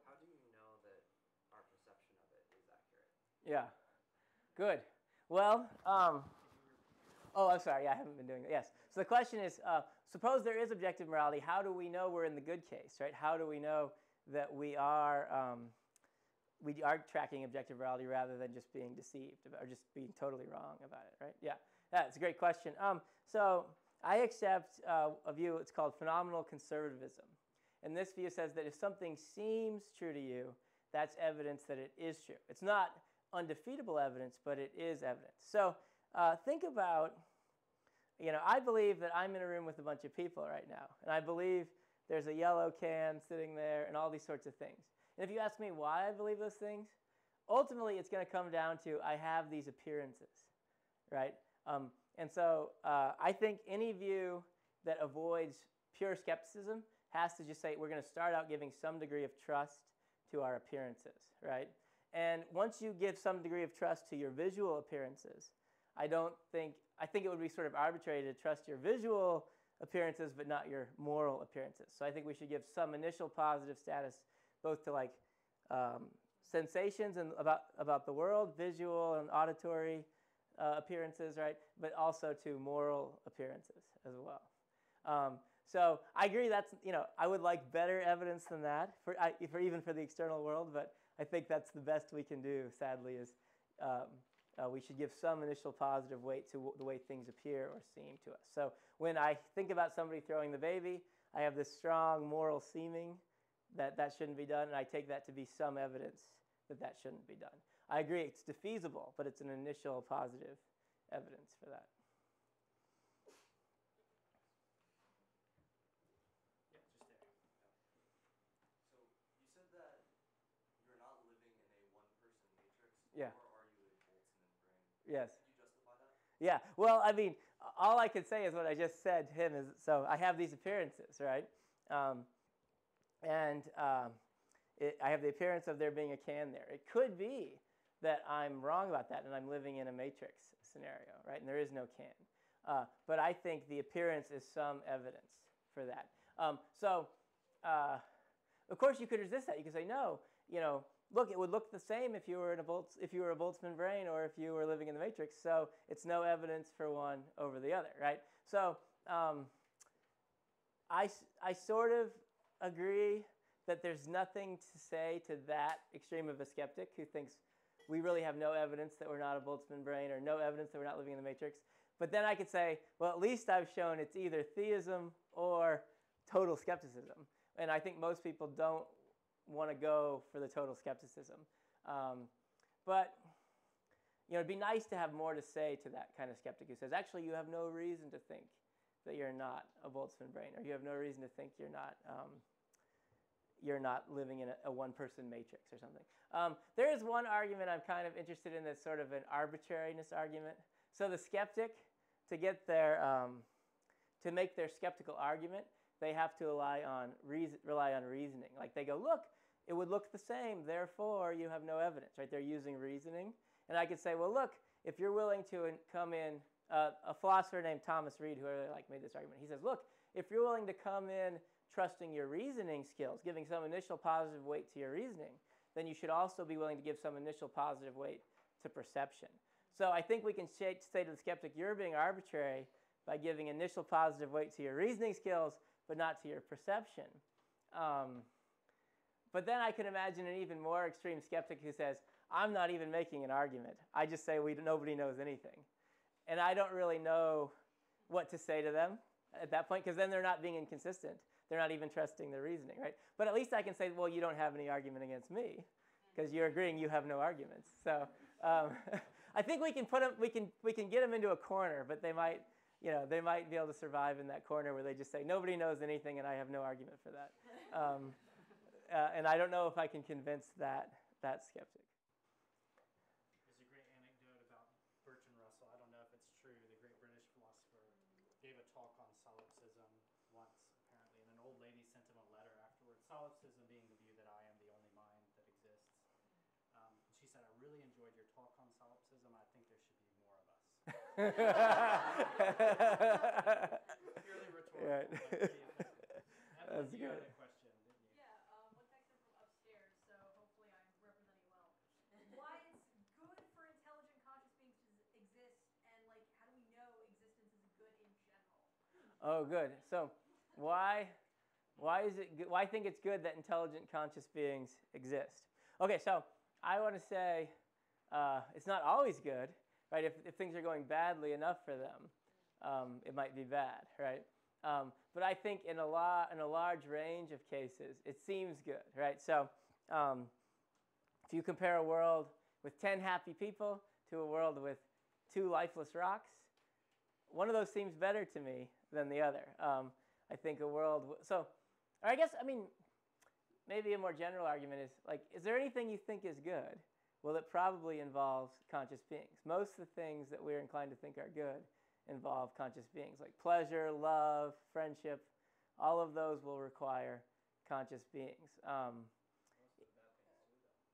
how do you know that our perception of it is accurate? Yeah. Good. Well, I'm sorry. Yeah, I haven't been doing that. Yes. So the question is, suppose there is objective morality. How do we know we're in the good case, right? How do we know that we are tracking objective morality rather than just being deceived or just being totally wrong about it, right? Yeah. That's a great question. So I accept a view. It's called phenomenal conservatism, and this view says that if something seems true to you, that's evidence that it is true. It's not undefeatable evidence, but it is evidence. So think about, I believe that I'm in a room with a bunch of people right now, and I believe there's a yellow can sitting there and all these sorts of things. And if you ask me why I believe those things, ultimately it's going to come down to I have these appearances, right? And so I think any view that avoids pure skepticism has to just say we're going to start out giving some degree of trust to our appearances, right? And once you give some degree of trust to your visual appearances, I think it would be sort of arbitrary to trust your visual appearances but not your moral appearances. So I think we should give some initial positive status both to sensations and about the world, visual and auditory appearances, right? But also to moral appearances as well. So I agree that's, I would like better evidence than that even for the external world, but I think that's the best we can do, sadly, is we should give some initial positive weight to the way things appear or seem to us. So when I think about somebody throwing the baby, I have this strong moral seeming that shouldn't be done, and I take that to be some evidence that shouldn't be done. I agree it's defeasible, but it's an initial positive evidence for that. Yeah, just there. So you said that you're not living in a one-person matrix, Yeah. or are you a Boltzmann brain? Yes. Could you justify that? Yeah. Well, I mean, all I could say is what I just said to him is, so I have these appearances, right? I have the appearance of there being a can there. It could be that I'm wrong about that and I'm living in a matrix scenario, right? And there is no can. But I think the appearance is some evidence for that. Of course, you could resist that. You could say, no, look, it would look the same if you were a Boltzmann brain or if you were living in the matrix. So it's no evidence for one over the other, right? So I sort of agree that there's nothing to say to that extreme of a skeptic who thinks we really have no evidence that we're not a Boltzmann brain or no evidence that we're not living in the matrix. But then I could say, well, at least I've shown it's either theism or total skepticism. And I think most people don't want to go for the total skepticism. But it'd be nice to have more to say to that kind of skeptic who says, actually, you have no reason to think that you're not a Boltzmann brain, or you have no reason to think you're not you're not living in a one-person matrix or something. There is one argument I'm kind of interested in that's sort of an arbitrariness argument. So the skeptic, to get to make their skeptical argument, they have to rely on reasoning. Like they go, look, it would look the same, therefore you have no evidence, right? They're using reasoning. And I could say, well, look, if you're willing to come in, a philosopher named Thomas Reid, who I really like, made this argument. He says, look, if you're willing to come in trusting your reasoning skills, giving some initial positive weight to your reasoning, then you should also be willing to give some initial positive weight to perception. So I think we can say to the skeptic, you're being arbitrary by giving initial positive weight to your reasoning skills, but not to your perception. But then I can imagine an even more extreme skeptic who says, I'm not even making an argument. I just say nobody knows anything. And I don't really know what to say to them at that point, because then they're not being inconsistent. They're not even trusting their reasoning, right? But at least I can say, well, you don't have any argument against me, because you're agreeing you have no arguments. So I think we can get them into a corner, but they might be able to survive in that corner where they just say nobody knows anything, and I have no argument for that. And I don't know if I can convince that skeptic. There's a great anecdote about Bertrand Russell. I don't know if it's true. The great British philosopher gave a talk on solipsism once, apparently, and an old lady sent him a letter afterwards. Solipsism being the view that I am the only mind that exists. She said, I really enjoyed your talk on solipsism. I think there should be more of us. Purely rhetorical. Right. That's you had a question, didn't you? Yeah, one texter from upstairs, so hopefully I'm representing well. Why it's good for intelligent conscious beings to exist, and how do we know existence is good in general? Oh, good. So why is it good? Why I think it's good that intelligent conscious beings exist? Okay, so I want to say it's not always good, right? If things are going badly enough for them, it might be bad, right? But I think in a large range of cases, it seems good, right? So if you compare a world with 10 happy people to a world with 2 lifeless rocks, one of those seems better to me than the other. I think a world, maybe a more general argument is there anything you think is good? Well, it probably involves conscious beings. Most of the things that we're inclined to think are good involve conscious beings, like pleasure, love, friendship. All of those will require conscious beings.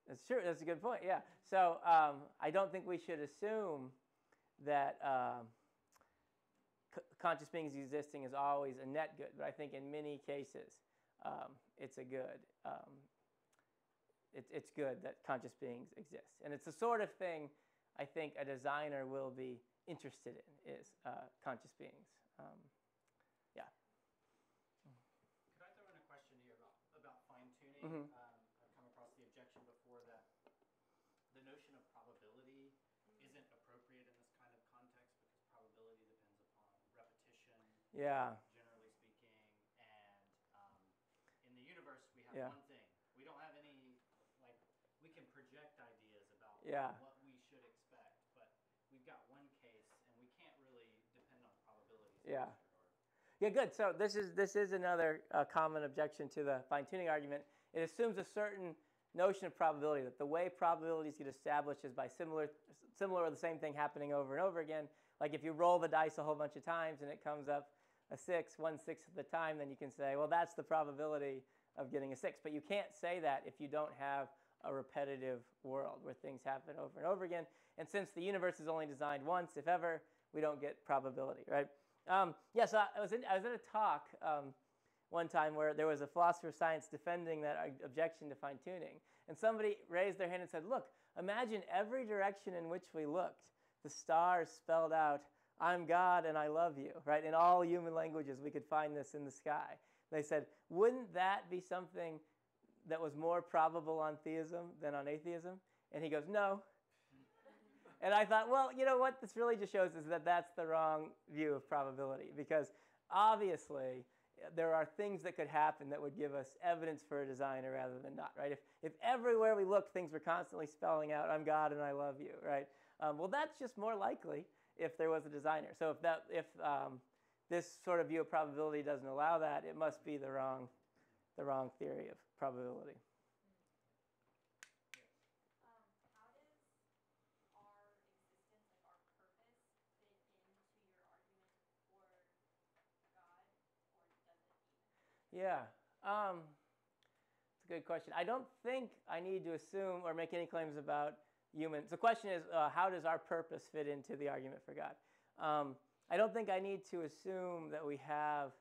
That's true. That's a good point. Yeah. So I don't think we should assume that conscious beings existing is always a net good, but I think in many cases it's a good. It's good that conscious beings exist, and it's the sort of thing I think a designer will be interested in is conscious beings. Yeah. Could I throw in a question here about fine-tuning? Mm-hmm. I've come across the objection before that the notion of probability isn't appropriate in this kind of context because probability depends upon repetition, Yeah. generally speaking, and in the universe we have Yeah. one thing. We don't have any, we can project ideas about Yeah. what we should expect, but we've got one case, and we can't really depend on probabilities in Yeah. this regard. Yeah, good. So this is another common objection to the fine-tuning argument. It assumes a certain notion of probability, that the way probabilities get established is by similar or the same thing happening over and over again. Like if you roll the dice a whole bunch of times and it comes up a 6, 1/6 of the time, then you can say, well, that's the probability of getting a 6. But you can't say that if you don't have a repetitive world where things happen over and over again. And since the universe is only designed once, if ever, we don't get probability, right? So I was at a talk one time where there was a philosopher of science defending that objection to fine-tuning. And somebody raised their hand and said, look, imagine every direction in which we looked, the stars spelled out, I'm God and I love you, right? In all human languages, we could find this in the sky. They said, wouldn't that be something that was more probable on theism than on atheism? And he goes, no. And I thought, well, you know what this really just shows is that that's the wrong view of probability, because obviously there are things that could happen that would give us evidence for a designer rather than not, right? If everywhere we looked, things were constantly spelling out, I'm God and I love you, right? Well, that's just more likely if there was a designer. So if this sort of view of probability doesn't allow that, it must be the wrong theory of probability. How does our existence, like our purpose, fit into your argument for God, or does it even? Yeah, it's a good question. I don't think I need to assume or make any claims about humans. The question is, how does our purpose fit into the argument for God? I don't think I need to assume that we have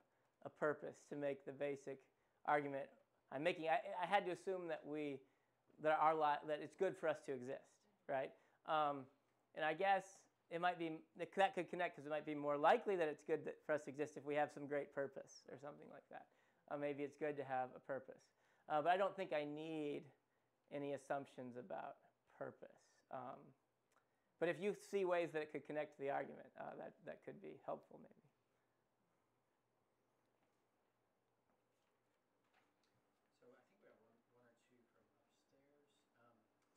a purpose to make the basic argument I'm making. I had to assume that that it's good for us to exist, right? And I guess it might be that could connect because it might be more likely that it's good for us to exist if we have some great purpose or something like that. Maybe it's good to have a purpose, but I don't think I need any assumptions about purpose. But if you see ways that it could connect to the argument, that could be helpful, maybe. So I think we have one or two from upstairs.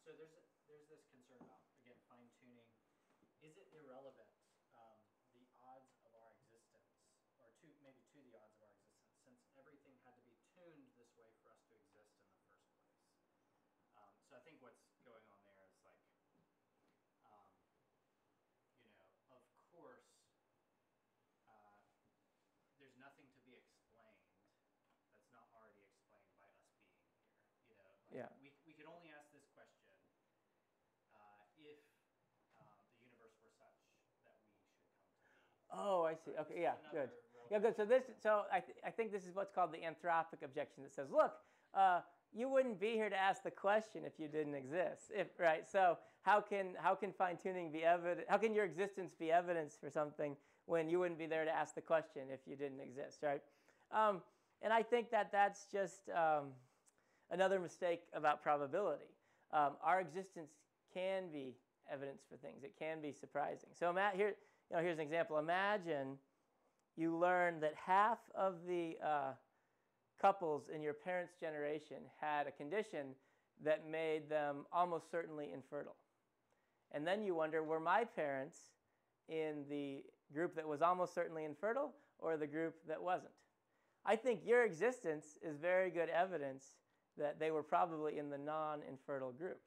So there's this concern about, again, fine tuning. Is it irrelevant, the odds of our existence, or maybe to the odds of our existence, since everything had to be tuned this way for us to exist in the first place? So I think what's going on there is like, of course, there's nothing to be explained that's not already explained by us being here. Yeah. We could only ask this question if the universe were such that we should come to be. Oh, I see. Okay, yeah, good. Yeah, relevant good. So I think this is what's called the anthropic objection that says, look, you wouldn't be here to ask the question if you didn't exist, right? So how can fine tuning be evidence? How can your existence be evidence for something when you wouldn't be there to ask the question if you didn't exist, right? And I think that's just another mistake about probability. Our existence can be evidence for things. It can be surprising. So here's an example. Imagine you learn that half of the couples in your parents' generation had a condition that made them almost certainly infertile. And then you wonder, were my parents in the group that was almost certainly infertile or the group that wasn't? I think your existence is very good evidence that they were probably in the non-infertile group.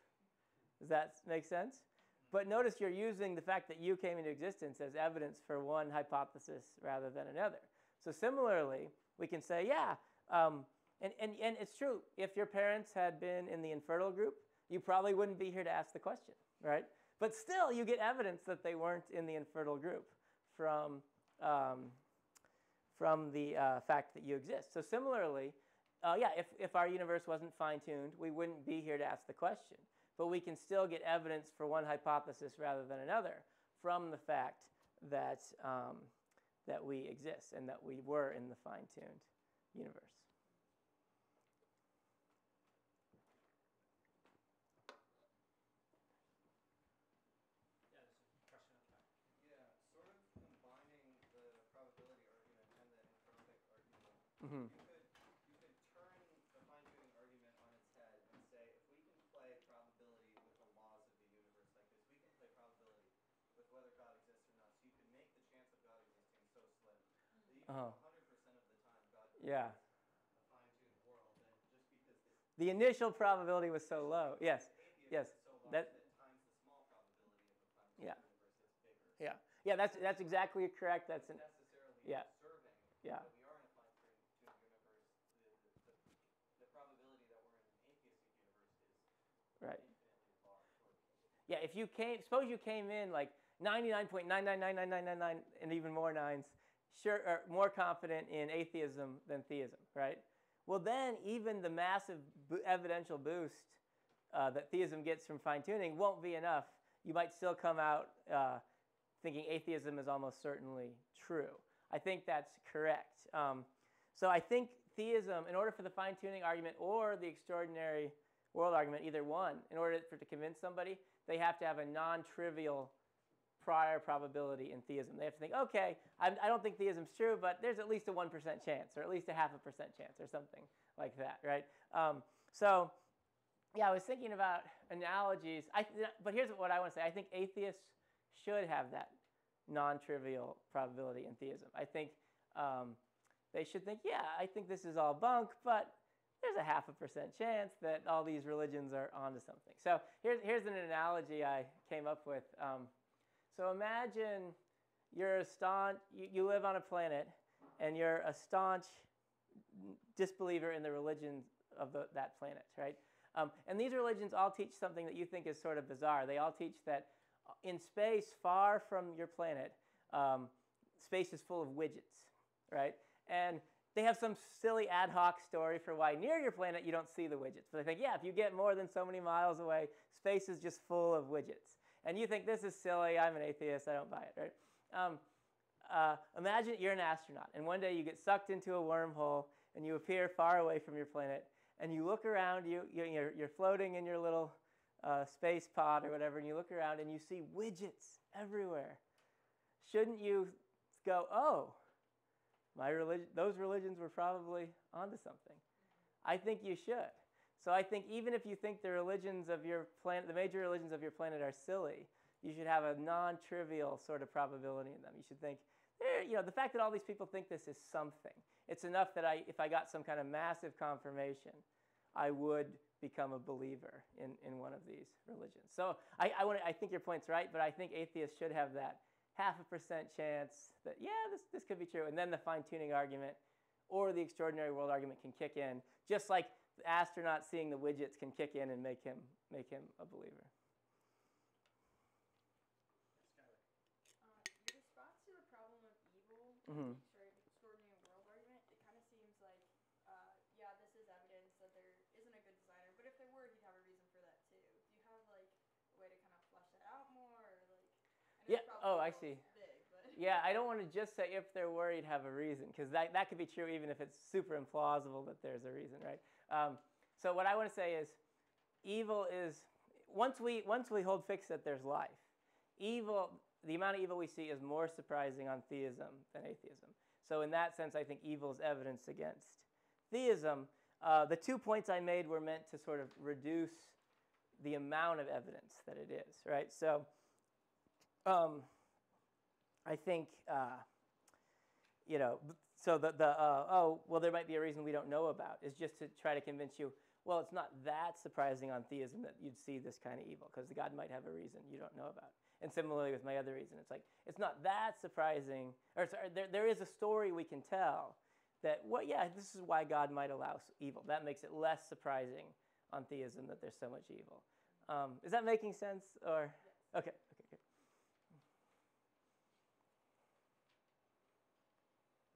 Does that make sense? But notice you're using the fact that you came into existence as evidence for one hypothesis rather than another. So similarly, we can say, yeah, and it's true. If your parents had been in the infertile group, you probably wouldn't be here to ask the question, right? But still, you get evidence that they weren't in the infertile group from the fact that you exist. So similarly, if our universe wasn't fine-tuned, we wouldn't be here to ask the question. But we can still get evidence for one hypothesis rather than another from the fact that, that we exist and that we were in the fine-tuned universe. Yeah, there's a question up there. Yeah, sort of combining the probability argument and the anthropic argument. Mm-hmm. You could turn the fine-tuning argument on its head and say, if we can play probability with the laws of the universe like this, we can play probability with whether God exists or not. So you can make the chance of God existing so slim that you can 100% of the time God Yeah. a fine-tuned world, and just because The initial probability was so low. Yes. Yes. so large That- that times the small probability of a fine-tuned Yeah. universe is bigger. Yeah. Yeah. That's exactly correct. That's Necessarily yeah. observing Yeah. that we are in a fine-tuned universe. The probability that we're in an atheistic universe is right. infinitely large. Yeah. If you suppose you came in like 99.9999999 and even more nines, sure, or more confident in atheism than theism, right? Well, then even the massive evidential boost that theism gets from fine-tuning won't be enough. You might still come out thinking atheism is almost certainly true. I think that's correct. So I think theism, in order for the fine-tuning argument or the extraordinary world argument, either one, in order for it to convince somebody, they have to have a non-trivial prior probability in theism. They have to think, okay, I don't think theism's true, but there's at least a 1% chance, or at least a 0.5% chance, or something like that, right? So, yeah, I was thinking about analogies. But here's what I want to say. I think atheists should have that non-trivial probability in theism. I think they should think, yeah, I think this is all bunk, but there's a 0.5% chance that all these religions are onto something. So here's an analogy I came up with. So imagine you're a staunch, you live on a planet, and you're a staunch disbeliever in the religion of that planet, right? And these religions all teach something that you think is sort of bizarre. They all teach that in space far from your planet, space is full of widgets, right? And they have some silly ad hoc story for why near your planet you don't see the widgets. But they think, yeah, if you get more than so many miles away, space is just full of widgets. And you think, this is silly, I'm an atheist, I don't buy it, right? Imagine you're an astronaut, and one day you get sucked into a wormhole, and you appear far away from your planet, and you look around, you're floating in your little space pod or whatever, and you look around, and you see widgets everywhere. Shouldn't you go, oh, those religions were probably onto something? I think you should. So I think even if you think the religions of your planet, the major religions of your planet are silly, you should have a non-trivial sort of probability in them. You should think, the fact that all these people think this is something. It's enough that if I got some kind of massive confirmation, I would become a believer in one of these religions. So I think your point's right, but I think atheists should have that 0.5% chance that, yeah, this could be true. And then the fine-tuning argument or the extraordinary world argument can kick in, just like the astronaut seeing the widgets can kick in and make him a believer. Your response to the problem of evil, Mm-hmm. extraordinary world argument, it kind of seems like, yeah, this is evidence that there isn't a good designer, but if there were, he'd have a reason for that too. Do you have like a way to kind of flesh that out more, or like? Yeah. Oh, I see. Big, but Yeah, I don't want to just say if they're worried, have a reason, because that could be true even if it's super implausible that there's a reason, right? So what I want to say is, evil is once we hold fixed that there's life, evil. The amount of evil we see is more surprising on theism than atheism. So in that sense, I think evil is evidence against theism. The 2 points I made were meant to sort of reduce the amount of evidence that it is, right? So I think, so there might be a reason we don't know about is just to try to convince you, well, it's not that surprising on theism that you'd see this kind of evil, because God might have a reason you don't know about. And similarly with my other reason, it's like, it's not that surprising, or sorry, there is a story we can tell that, well, yeah, this is why God might allow evil. That makes it less surprising on theism that there's so much evil. Is that making sense? Or okay, good.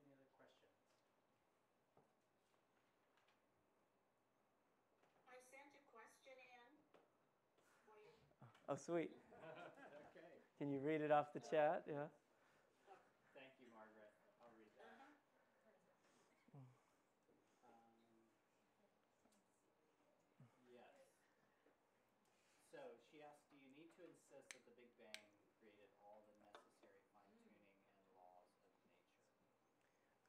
Any other questions? I sent a question in for you. Oh, sweet. Okay. Can you read it off the chat? Yeah. Thank you, Margaret. I'll read that. Yes. So she asked, do you need to insist that the Big Bang created all the necessary fine-tuning and laws of nature?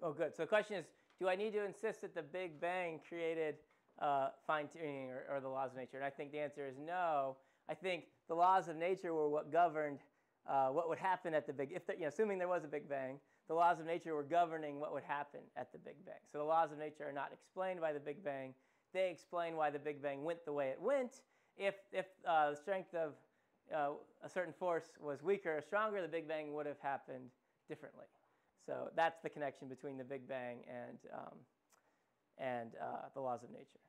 Oh, good. So the question is, do I need to insist that the Big Bang created fine-tuning or the laws of nature? And I think the answer is no. I think the laws of nature were what governed what would happen at the assuming there was a Big Bang, the laws of nature were governing what would happen at the Big Bang. So the laws of nature are not explained by the Big Bang. They explain why the Big Bang went the way it went. If the strength of a certain force was weaker or stronger, the Big Bang would have happened differently. So that's the connection between the Big Bang and the laws of nature.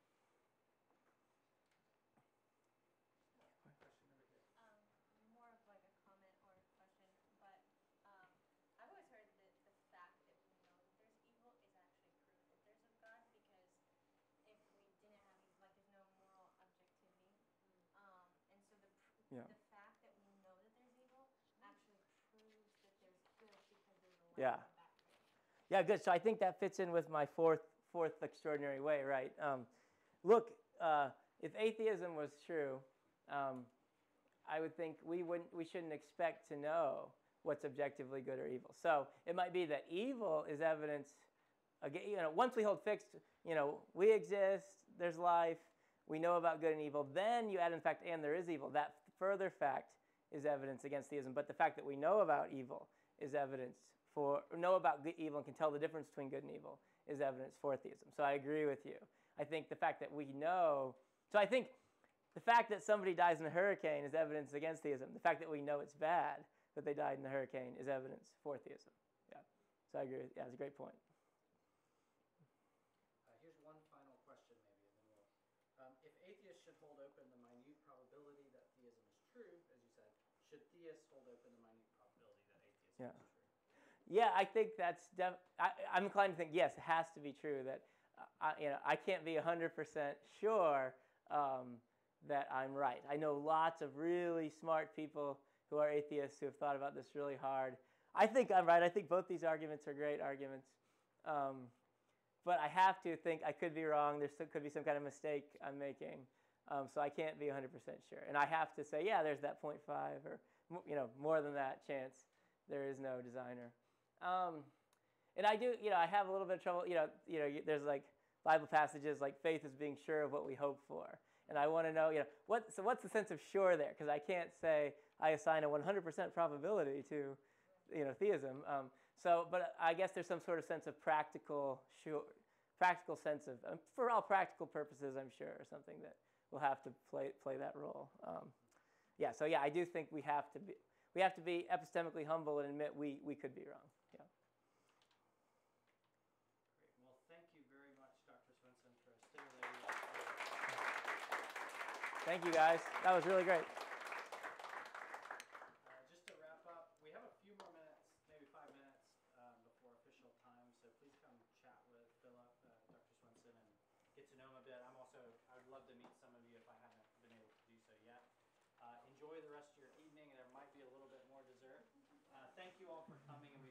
More of like a comment or a question, but I've always heard that the fact that we know that there's evil is actually proof that there's a God, because if we didn't have evil, like there's no moral objectivity, and so the fact that we know that there's evil actually proves that there's good, because there's a lack of that. Yeah, good. So I think that fits in with my fourth extraordinary way, right? Look, if atheism was true, I would think we shouldn't expect to know what's objectively good or evil. So it might be that evil is evidence. Again, once we hold fixed, we exist, there's life, we know about good and evil. Then you add in fact, and there is evil. That further fact is evidence against theism. But the fact that we know about evil is evidence know about good, evil, and can tell the difference between good and evil is evidence for theism. So I agree with you. I think the fact that we know, so I think the fact that somebody dies in a hurricane is evidence against theism. The fact that we know it's bad that they died in the hurricane is evidence for theism. Yeah. So I agree. Yeah, that's a great point. Here's one final question, maybe, and then we'll. If atheists should hold open the minute probability that theism is true, as you said, should theists hold open the minute probability that atheism is true? Yeah, I think that's I'm inclined to think yes, it has to be true that I can't be 100% sure that I'm right. I know lots of really smart people who are atheists who have thought about this really hard. I think I'm right. I think both these arguments are great arguments. But I have to think I could be wrong. There could be some kind of mistake I'm making. So I can't be 100% sure. And I have to say, yeah, there's that 0.5 or more than that chance there is no designer. And I do, I have a little bit of trouble. There's like Bible passages like faith is being sure of what we hope for. And I want to know, what's the sense of sure there? Because I can't say I assign a 100% probability to, theism. But I guess there's some sort of sense of practical sense of, for all practical purposes, I'm sure, or something that will have to play that role. I do think we have to be epistemically humble and admit we could be wrong. Yeah. Great. Well, thank you very much, Dr. Swenson, for stimulating. Thank you, guys. That was really great. Just to wrap up, we have a few more minutes, maybe 5 minutes before official time. So please come chat with Philip, Dr. Swenson, and get to know him a bit. I would love to meet some of you if I haven't been able to do so yet. Enjoy the rest of your evening. There might be a little bit more dessert. Thank you all for coming, and we